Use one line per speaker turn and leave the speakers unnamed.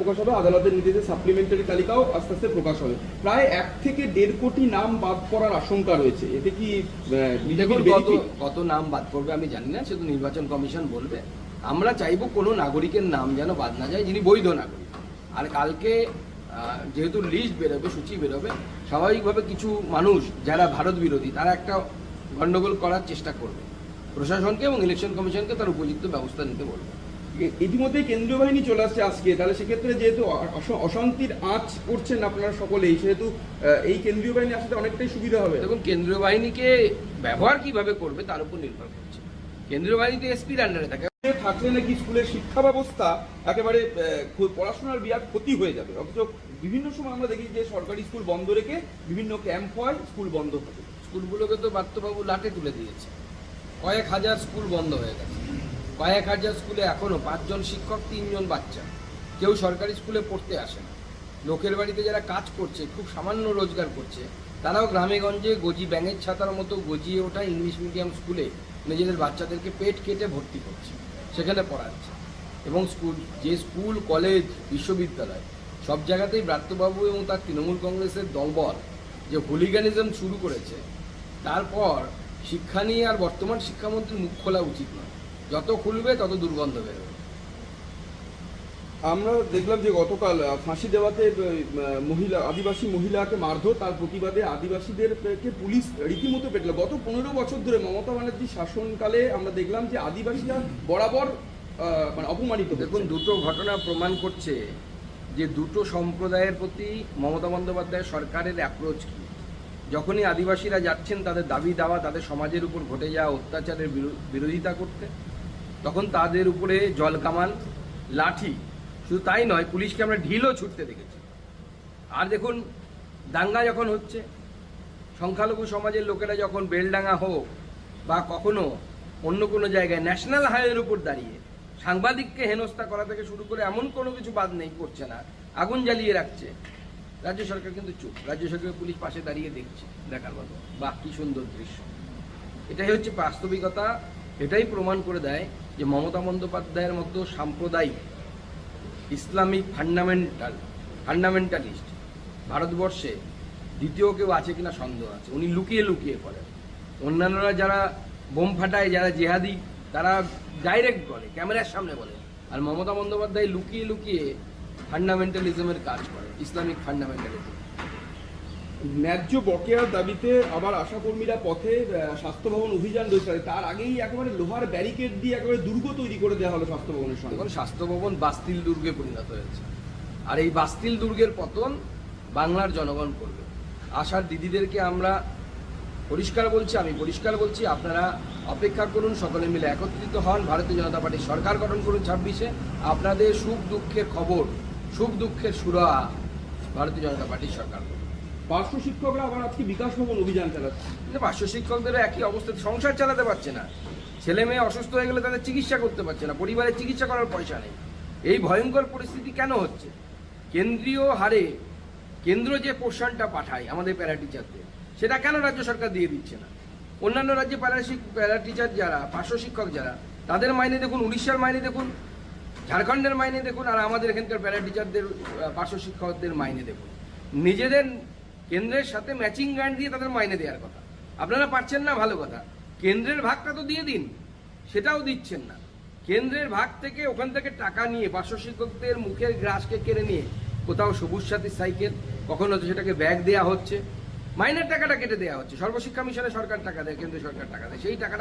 প্রকাশ হবে, আদালতের নির্দেশে সাপ্লিমেন্টারি তালিকাও আস্তে আস্তে প্রকাশ হবে। প্রায় 1 থেকে 1.5 কোটি নাম বাদ পড়ার আশঙ্কা রয়েছে, এতে কি
কত নাম বাদ পড়বে আমি জানি না, সেটা নির্বাচন কমিশন বলবে। আমরা চাইবো কোনো নাগরিকের নাম যেন বাদ না যায় যিনি বৈধ নাগরিক। আর কালকে যেহেতু লিস্ট বেরোবে, সূচি বেরোবে, স্বাভাবিকভাবে কিছু মানুষ যারা ভারত বিরোধী তারা একটা গন্ডগোল করার চেষ্টা করবে। প্রশাসনকে এবং ইলেকশন কমিশনকে তার উপযুক্ত ব্যবস্থা নিতে বলবে।
ইতিমধ্যে কেন্দ্রীয় বাহিনী চলে আসছে আজকে, তাহলে সেক্ষেত্রে যেহেতু অশান্তির আঁচ করছেন আপনারা সকলেই, সেহেতু এই কেন্দ্রীয় বাহিনী আসতে অনেকটাই সুবিধা হবে।
দেখুন, কেন্দ্রীয় বাহিনীকে ব্যবহার কিভাবে করবে তার উপর নির্ভর করছে। কেন্দ্রীয় বাহিনী তো এসপির আন্ডারে থাকে।
থাকলে নাকি স্কুলের শিক্ষা ব্যবস্থা একেবারে পড়াশোনার বিরাট ক্ষতি হয়ে যাবে। অথচ বিভিন্ন সময় আমরা দেখি যে সরকারি স্কুল বন্ধ রেখে বিভিন্ন ক্যাম্প হয়, স্কুল বন্ধ থাকে।
স্কুলগুলোকে তো বার্তবাবু লাটে তুলে দিয়েছে। কয়েক হাজার স্কুল বন্ধ হয়ে গেছে। কয়েক হাজার স্কুলে এখনো 5 জন শিক্ষক, 3 জন বাচ্চা। কেউ সরকারি স্কুলে পড়তে আসে না। লোকের বাড়িতে যারা কাজ করছে, খুব সামান্য রোজগার করছে, তারাও গ্রামে গঞ্জে গজি ব্যাঙের ছাতার মতো গজিয়ে ওঠা ইংলিশ মিডিয়াম স্কুলে নিজেদের বাচ্চাদেরকে পেট কেটে ভর্তি করছে, সেখানে পড়াচ্ছে। এবং স্কুল কলেজ বিশ্ববিদ্যালয় সব জায়গাতেই ব্রাত্যবাবু এবং তার তৃণমূল কংগ্রেসের দলবল যে হুলিগানিজম শুরু করেছে, তারপর শিক্ষা নিয়ে আর বর্তমান শিক্ষামন্ত্রীর মুখ খোলা উচিত নয়। যত খুলবে তত দুর্গন্ধ বেরোবে।
আমরা দেখলাম যে গতকাল ফাঁসি দেওয়াতে আদিবাসী মহিলাকে মারধর, তার প্রতিবাদে আদিবাসীদেরকে পুলিশ রীতিমতো পেটল। গত 15 বছর ধরে মমতা ব্যানার্জির শাসনকালে আমরা দেখলাম যে আদিবাসীরা বরাবর অপমানিত।
দেখুন, দুটো ঘটনা প্রমাণ করছে যে দুটো সম্প্রদায়ের প্রতি মমতা বন্দ্যোপাধ্যায় সরকারের অ্যাপ্রোচ কী। যখনই আদিবাসীরা যাচ্ছেন তাদের দাবি দাওয়া, তাদের সমাজের উপর ঘটে যাওয়া অত্যাচারের বিরোধিতা করতে, তখন তাদের উপরে জল কামান, লাঠি, শুধু তাই নয়, পুলিশকে আমরা ঢিলও ছুটতে দেখেছি। আর দেখুন, দাঙ্গা যখন হচ্ছে, সংখ্যালঘু সমাজের লোকেরা যখন বেলডাঙ্গা হোক বা কখনো অন্য কোনো জায়গায় ন্যাশনাল হাইওয়ের উপর দাঁড়িয়ে সাংবাদিককে হেনস্থা করা থেকে শুরু করে এমন কোনো কিছু বাদ নেই, করছে না, আগুন জ্বালিয়ে রাখছে, রাজ্য সরকার কিন্তু চুপ। রাজ্য সরকারের পুলিশ পাশে দাঁড়িয়ে দেখছে, দেখার মতো। বাহ, কি সুন্দর দৃশ্য! এটাই হচ্ছে বাস্তবিকতা। এটাই প্রমাণ করে দেয় যে মমতা বন্দ্যোপাধ্যায়ের মতো সাম্প্রদায়িক ইসলামিক ফান্ডামেন্টালিস্ট ভারতবর্ষে দ্বিতীয় কেউ আছে কিনা সন্দেহ আছে। উনি লুকিয়ে লুকিয়ে করেন। অন্যান্যরা যারা বোম ফাটায়, যারা জেহাদি, তারা ডাইরেক্ট বলে, ক্যামেরার সামনে বলে। আর মমতা বন্দ্যোপাধ্যায় লুকিয়ে লুকিয়ে ফান্ডামেন্টালিজমের কাজ করে, ইসলামিক ফান্ডামেন্টালিজম।
ন্যায্য বকেয়ার দাবিতে আবার আশাকর্মীরা পথে, স্বাস্থ্য ভবন অভিযান রয়েছে। তার আগেই একেবারে লোহার ব্যারিকেড দিয়ে একেবারে দুর্গ তৈরি করে দেওয়া হলো স্বাস্থ্য ভবনের সঙ্গে।
এখন স্বাস্থ্য ভবন বাস্তিল দুর্গে পরিণত হয়েছে। আর এই বাস্তিল দুর্গের পতন বাংলার জনগণ করবে। আশার দিদিদেরকে আমরা আমি পরিষ্কার বলছি, আপনারা অপেক্ষা করুন, সকলে মিলে একত্রিত হন, ভারতীয় জনতা পার্টির সরকার গঠন করুন 26-এ। আপনাদের সুখ দুঃখের খবর, সুখ দুঃখের সুরাহা ভারতীয় জনতা পার্টির সরকার করুন।
পার্শ্ব শিক্ষকরা আবার আজকে বিকাশ ভবন অভিযান চালাচ্ছে।
পার্শ্ব শিক্ষকদেরও একই অবস্থা, সংসার চালাতে পারছে না। ছেলে মেয়ে অসুস্থ হয়ে গেলে তাদের চিকিৎসা করতে পারছে না, পরিবারের চিকিৎসা করার পয়সা নেই। এই ভয়ঙ্কর পরিস্থিতি কেন হচ্ছে? কেন্দ্রীয় হারে কেন্দ্র যে পোর্শনটা পাঠায় আমাদের প্যারা টিচারদের, সেটা কেন রাজ্য সরকার দিয়ে দিচ্ছে না? অন্যান্য রাজ্যে প্যারা টিচার যারা, পার্শ্ব শিক্ষক যারা, তাদের মাইনে দেখুন, উড়িষ্যার মাইনে দেখুন, ঝাড়খণ্ডের মাইনে দেখুন, আর আমাদের এখানকার প্যারা টিচারদের, পার্শ্ব শিক্ষকদের মাইনে দেখুন। নিজেদের কেন্দ্রের সাথে ম্যাচিং গ্রান্ট দিয়ে তাদের মাইনে দেওয়ার কথা। আপনারা পারছেন না, ভালো কথা, কেন্দ্রের ভাগটা তো দিয়ে দিন, সেটাও দিচ্ছেন না। কেন্দ্রের ভাগ থেকে, ওখান থেকে টাকা নিয়ে পার্শ্ব শিক্ষকদের মুখের গ্রাসকে কেড়ে নিয়ে কোথাও সবুজ সাথী সাইকেল, কখনো সেটাকে ব্যাগ দেওয়া হচ্ছে, মাইনের টাকাটা কেটে দেওয়া হচ্ছে। সর্বশিক্ষা মিশনে সরকার টাকা দেয়, কেন্দ্র সরকার টাকা দেয়, সেই টাকাটা